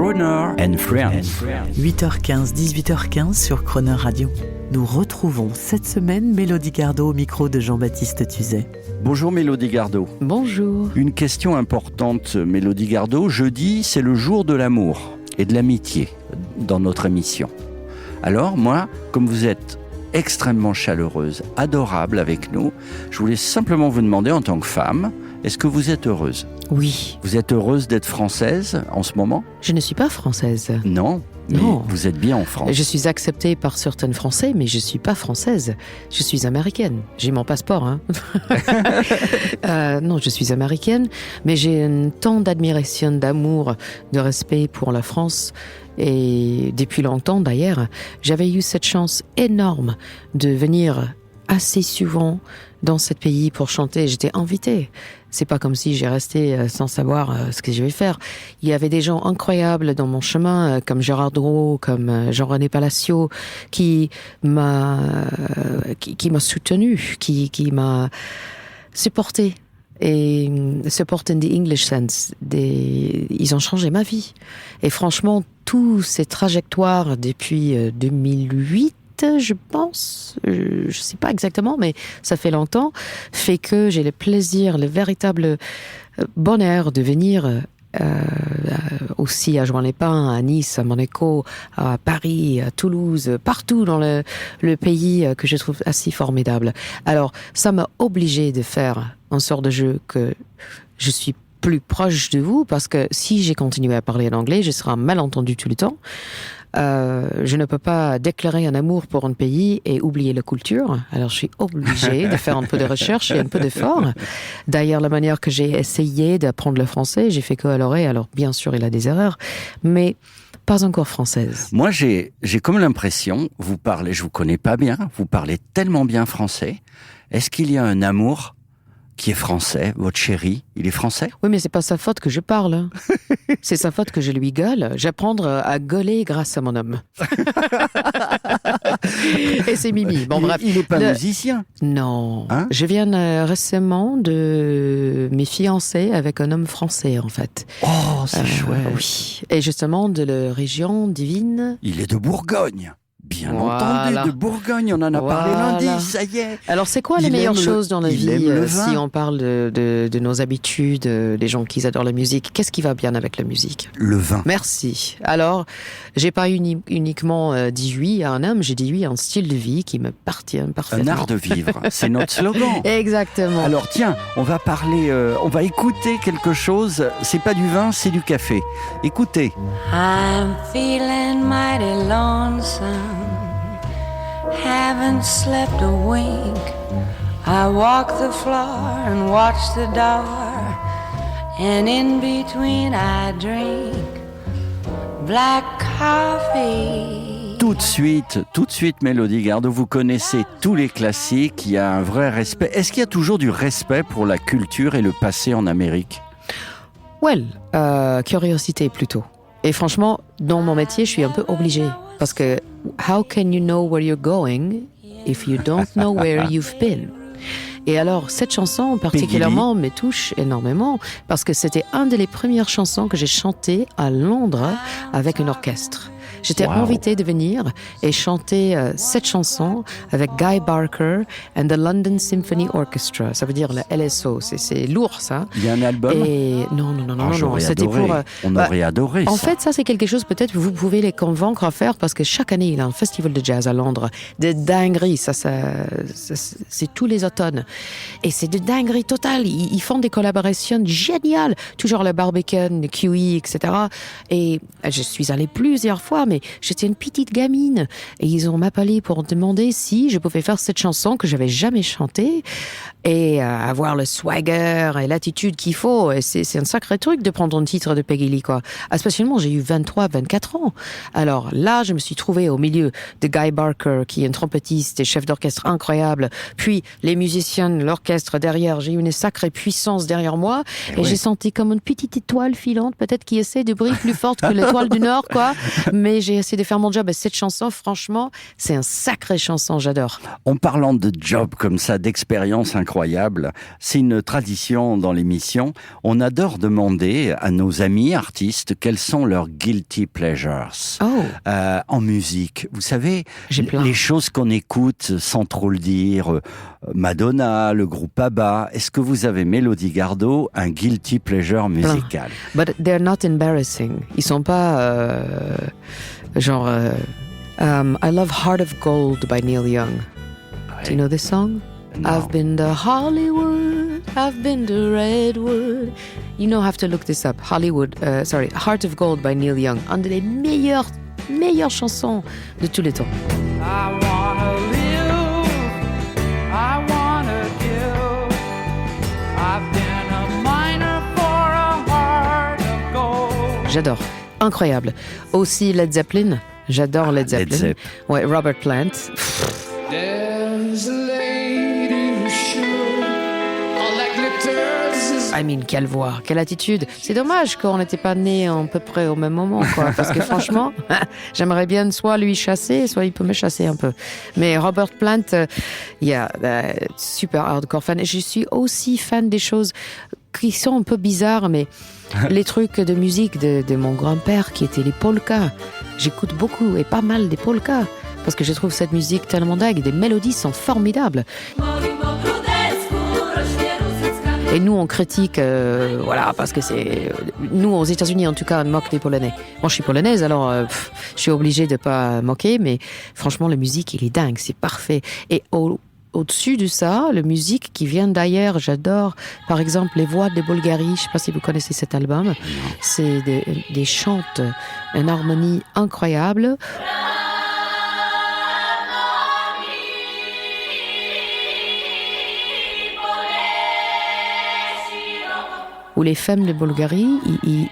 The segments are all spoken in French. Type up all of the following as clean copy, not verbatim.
Croner and Friends. 8h15, 18h15 sur Croner Radio. Nous retrouvons cette semaine Mélodie Gardot au micro de Jean-Baptiste Tuzet. Bonjour Mélodie Gardot. Bonjour. Une question importante, Mélodie Gardot. Jeudi, c'est le jour de l'amour et de l'amitié dans notre émission. Alors moi, comme vous êtes extrêmement chaleureuse, adorable avec nous, je voulais simplement vous demander en tant que femme, est-ce que vous êtes heureuse ? Oui. Vous êtes heureuse d'être française en ce moment ? Je ne suis pas française. Non, mais Non. vous êtes bien en France. Je suis acceptée par certains Français, mais je ne suis pas française. Je suis américaine. J'ai mon passeport, hein. Non, je suis américaine, mais j'ai un tant d'admiration, d'amour, de respect pour la France. Et depuis longtemps, d'ailleurs, j'avais eu cette chance énorme de venir assez souvent dans ce pays pour chanter. J'étais invitée. C'est pas comme si j'ai resté sans savoir ce que je vais faire. Il y avait des gens incroyables dans mon chemin, comme Gérard Drouot, comme Jean-René Palacio, qui m'a soutenu, qui m'a supporté. Et support in the English sense. Ils ont changé ma vie. Et franchement, toutes ces trajectoires depuis 2008, je pense, je sais pas exactement, mais ça fait longtemps, fait que j'ai le plaisir, le véritable bonheur de venir aussi à Juan-les-Pins, à Nice, à Monaco, à Paris, à Toulouse, partout dans le pays que je trouve assez formidable. Alors, ça m'a obligé de faire un sort de jeu que je suis plus proche de vous, parce que si j'ai continué à parler en anglais, je serai mal entendu tout le temps. Je ne peux pas déclarer un amour pour un pays et oublier la culture. Alors, je suis obligée de faire un peu de recherche et un peu d'effort. D'ailleurs, la manière que j'ai essayé d'apprendre le français, j'ai fait que à l'oreille. Alors, bien sûr, il a des erreurs, mais pas encore française. Moi, j'ai comme l'impression, vous parlez, je vous connais pas bien, vous parlez tellement bien français. Est-ce qu'il y a un amour qui est français, votre chéri, il est français ? Oui, mais c'est pas sa faute que je parle. C'est sa faute que je lui gueule. J'apprends à gueuler grâce à mon homme. Et c'est Mimi. Bon, bref. Il n'est pas musicien. Non. Hein ? Je viens récemment de mes fiancés avec un homme français, en fait. Oh, c'est chouette. Oui. Et justement, de la région divine. Il est de Bourgogne. Bien Voilà. entendu, de Bourgogne, on en a parlé lundi, ça y est. Alors, c'est quoi les meilleures choses dans la vie si on parle de nos habitudes, des gens qui adorent la musique? Qu'est-ce qui va bien avec la musique? Le vin. Merci. Alors, j'ai pas uniquement dit oui à un homme, j'ai dit oui à un style de vie qui me appartient parfaitement. Un art de vivre, c'est notre slogan. Exactement. Alors tiens, on va parler, on va écouter quelque chose. C'est pas du vin, c'est du café. Écoutez. I'm feeling mighty lonesome. Haven't slept a wink. I walk the floor and watch the door. And in between I drink black coffee. Tout de suite, Mélodie Gardot, vous connaissez tous les classiques, il y a un vrai respect. Est-ce qu'il y a toujours du respect pour la culture et le passé en Amérique ? Well, curiosité plutôt. Et franchement, dans mon métier, je suis un peu obligée. Parce que, how can you know where you're going if you don't know where you've been? Et alors, cette chanson particulièrement me touche énormément parce que c'était une des premières chansons que j'ai chantées à Londres avec un orchestre. J'étais invitée de venir et chanter cette chanson avec Guy Barker and the London Symphony Orchestra. Ça veut dire le LSO. C'est lourd, ça. Il y a un album ? Et non. C'était adoré. pour. On aurait adoré En ça. fait, ça, c'est quelque chose peut-être que vous pouvez les convaincre à faire parce que chaque année, il y a un festival de jazz à Londres. De dinguerie. Ça, c'est tous les automnes. Et c'est de dinguerie totale. Ils font des collaborations géniales. Toujours le Barbican, le QE, etc. Et je suis allée plusieurs fois, mais j'étais une petite gamine. Et ils ont m'appelé pour demander si je pouvais faire cette chanson que j'avais jamais chantée et avoir le swagger et l'attitude qu'il faut. Et c'est un sacré truc de prendre un titre de Peggy Lee, quoi. Spécialement, j'ai eu 23, 24 ans. Alors là, je me suis trouvée au milieu de Guy Barker, qui est un trompettiste et chef d'orchestre incroyable. Puis les musiciens, l'orchestre derrière. J'ai eu une sacrée puissance derrière moi. Et j'ai senti comme une petite étoile filante, peut-être qui essaie de briller plus forte que l'étoile du Nord, quoi. Mais j'ai essayé de faire mon job. Et cette chanson, franchement, c'est une sacrée chanson. J'adore. En parlant de job comme ça, d'expérience incroyable, incroyable. C'est une tradition dans l'émission. On adore demander à nos amis artistes quels sont leurs guilty pleasures en musique. Vous savez, les choses qu'on écoute sans trop le dire. Madonna, le groupe ABBA. Est-ce que vous avez, Mélodie Gardot, un guilty pleasure musical? But they're not embarrassing. Ils sont pas genre... I love Heart of Gold by Neil Young. Do you know this song? No. I've been to Hollywood, I've been to Redwood. You know, have to look this up. Heart of Gold by Neil Young. Une des meilleures chansons de tous les temps. I wanna live, I wanna give. I've been a miner for a heart of gold. J'adore. Incroyable. Aussi Led Zeppelin. J'adore Led Zeppelin. Ouais, Robert Plant. There's a lady who should all that glitters is... I mean, quelle voix, quelle attitude. C'est dommage qu'on n'était pas nés à peu près au même moment, quoi. Parce que franchement, j'aimerais bien soit lui chasser, soit il peut me chasser un peu. Mais Robert Plant, super hardcore fan. Et je suis aussi fan des choses qui sont un peu bizarres, mais les trucs de musique de mon grand-père qui étaient les polkas. J'écoute beaucoup et pas mal des polkas parce que je trouve cette musique tellement dingue. Des mélodies sont formidables. Et nous, on critique, parce que c'est... Nous, aux États-Unis, en tout cas, on moque les Polonais. Moi, je suis polonaise, alors je suis obligée de pas moquer, mais franchement, la musique, il est dingue, c'est parfait. Et au-dessus de ça, la musique qui vient d'ailleurs, j'adore, par exemple, les voix de Bulgarie. Je ne sais pas si vous connaissez cet album. C'est des chantes, une harmonie incroyable. Ou les femmes de Bulgarie,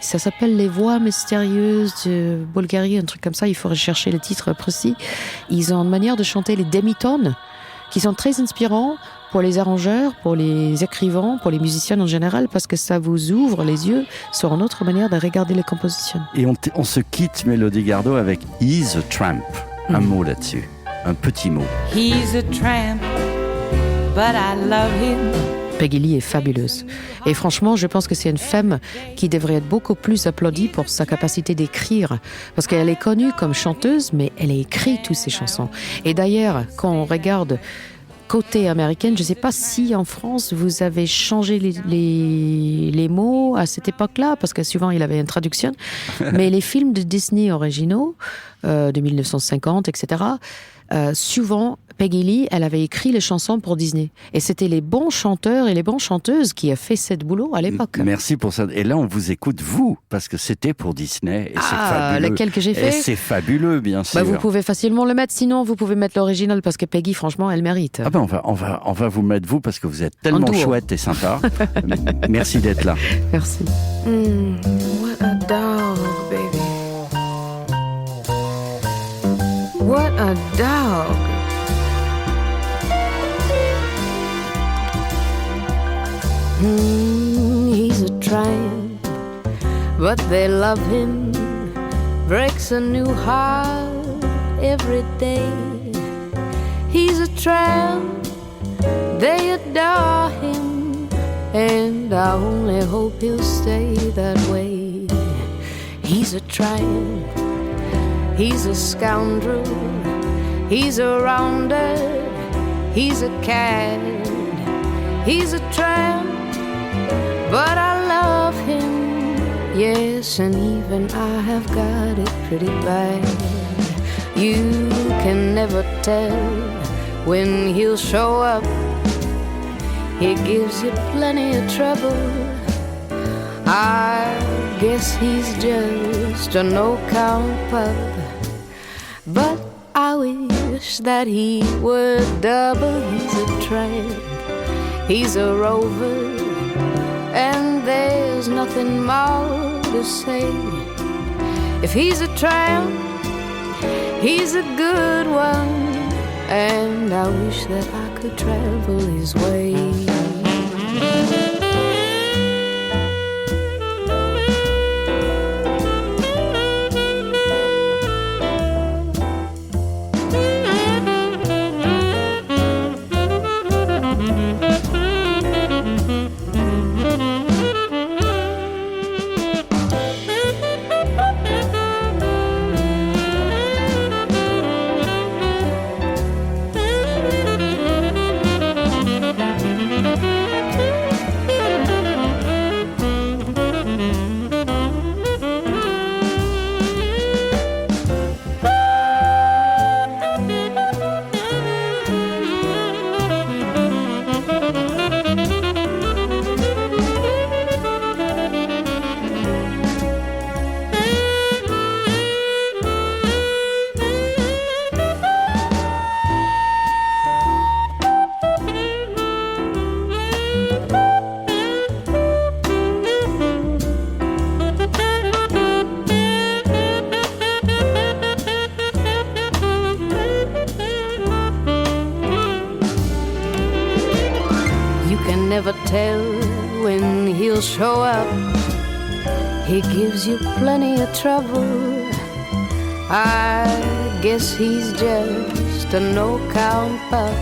ça s'appelle les voix mystérieuses de Bulgarie, un truc comme ça. Il faut rechercher le titre précis. Ils ont une manière de chanter les demi-tones qui sont très inspirants pour les arrangeurs, pour les écrivains, pour les musiciens en général, parce que ça vous ouvre les yeux sur une autre manière de regarder les compositions. Et on se quitte, Mélodie Gardot, avec He's a Tramp. Un mot là-dessus, un petit mot. He's a tramp, but I love him. Peggy Lee est fabuleuse. Et franchement, je pense que c'est une femme qui devrait être beaucoup plus applaudie pour sa capacité d'écrire. Parce qu'elle est connue comme chanteuse, mais elle a écrit toutes ses chansons. Et d'ailleurs, quand on regarde côté américain, je ne sais pas si en France, vous avez changé les mots à cette époque-là, parce que souvent, il avait une traduction. Mais les films de Disney originaux, de 1950, etc., souvent, Peggy Lee, elle avait écrit les chansons pour Disney. Et c'était les bons chanteurs et les bonnes chanteuses qui a fait ce boulot à l'époque. Merci pour ça. Et là, on vous écoute, vous, parce que c'était pour Disney. Et c'est fabuleux. Lequel que j'ai fait. Et c'est fabuleux, bien sûr. Vous pouvez facilement le mettre. Sinon, vous pouvez mettre l'original parce que Peggy, franchement, elle mérite. On va vous mettre vous parce que vous êtes tellement chouette et sympa. Merci d'être là. Merci. What a dog, baby. What a dog. He's a tramp, but they love him. Breaks a new heart every day. He's a tramp, they adore him, and I only hope he'll stay that way. He's a tramp, he's a scoundrel, he's a rounder, he's a cad, he's a tramp, but I love him, yes, and even I have got it pretty bad. You can never tell when he'll show up. He gives you plenty of trouble. I guess he's just a no-count pup, but I wish that he were double. He's a tramp, he's a rover, and there's nothing more to say. If he's a tramp, he's a good one, and I wish that I could travel his way. tell when he'll show up. He gives you plenty of trouble. I guess he's just a no-count pup.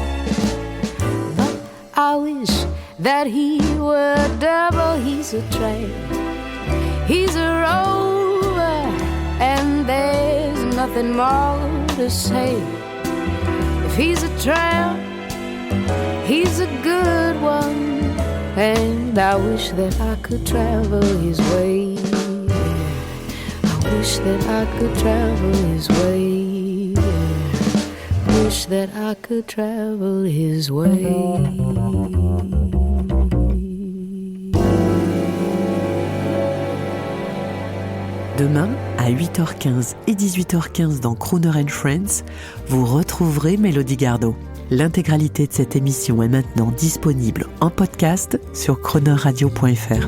But I wish that he were double. He's a tramp, he's a rover, and there's nothing more to say. If he's a tramp, he's a good one, and I wish that I could travel his way. I wish that I could travel his way. Wish that I could travel his way. Demain, à 8h15 et 18h15 dans Crooner & Friends, vous retrouverez Mélodie Gardot. L'intégralité de cette émission est maintenant disponible en podcast sur croonerradio.fr.